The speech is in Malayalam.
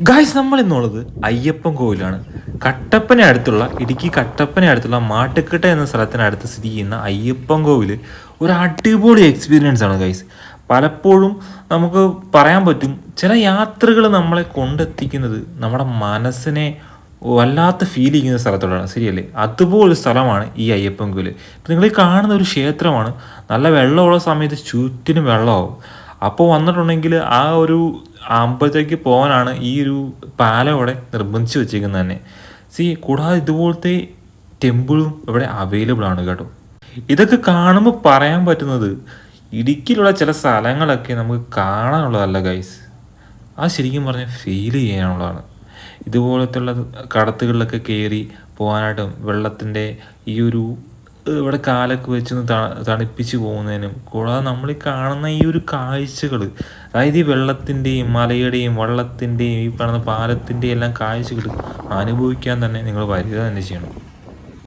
ഗായ്സ് നമ്മൾ ഇന്നുള്ളത് അയ്യപ്പൻ കോവിലാണ്. കട്ടപ്പന അടുത്തുള്ള ഇടുക്കി കട്ടപ്പന അടുത്തുള്ള മാട്ടുക്കട്ട എന്ന സ്ഥലത്തിനടുത്ത് സ്ഥിതി ചെയ്യുന്ന അയ്യപ്പൻ കോവിൽ ഒരു അടിപൊളി എക്സ്പീരിയൻസ് ആണ് ഗൈസ്. പലപ്പോഴും നമുക്ക് പറയാൻ പറ്റും ചില യാത്രകൾ നമ്മളെ കൊണ്ടെത്തിക്കുന്നത് നമ്മുടെ മനസ്സിനെ വല്ലാത്ത ഫീൽ ചെയ്യുന്ന സ്ഥലത്തോടാണ്, ശരിയല്ലേ? അതുപോലൊരു സ്ഥലമാണ് ഈ അയ്യപ്പൻ കോവിൽ. ഇപ്പം നിങ്ങൾ ഈ കാണുന്ന ഒരു ക്ഷേത്രമാണ്. നല്ല വെള്ളമുള്ള സമയത്ത് ചുറ്റിനും വെള്ളമാവും. അപ്പോൾ വന്നിട്ടുണ്ടെങ്കിൽ ആ ഒരു അമ്പലത്തേക്ക് പോകാനാണ് ഈ ഒരു പാലം ഇവിടെ നിർബന്ധിച്ച് വെച്ചേക്കുന്നത് തന്നെ. കൂടാതെ ഇതുപോലത്തെ ടെമ്പിളും ഇവിടെ അവൈലബിൾ ആണ് കേട്ടോ. ഇതൊക്കെ കാണുമ്പോൾ പറയാൻ പറ്റുന്നത് ഇടുക്കിയിലുള്ള ചില സ്ഥലങ്ങളൊക്കെ നമുക്ക് കാണാനുള്ളതല്ല ഗൈസ്, ആ ശരിക്കും പറഞ്ഞാൽ ഫീൽ ചെയ്യാനുള്ളതാണ്. ഇതുപോലത്തുള്ള കടത്തുകളിലൊക്കെ കയറി പോകാനായിട്ടും വെള്ളത്തിൻ്റെ ഈ ഒരു ഇവിടെ കാലൊക്കെ വെച്ചൊന്ന് തണുപ്പിച്ച് പോകുന്നതിനും കൂടാതെ നമ്മൾ ഈ കാണുന്ന ഈ ഒരു കാഴ്ചകൾ, അതായത് ഈ വെള്ളത്തിൻ്റെയും മലയുടെയും വള്ളത്തിൻ്റെയും ഈ കാണുന്ന പാലത്തിൻ്റെയും എല്ലാം കാഴ്ചകൾ അനുഭവിക്കാൻ തന്നെ നിങ്ങൾ വരിക തന്നെ ചെയ്യണം.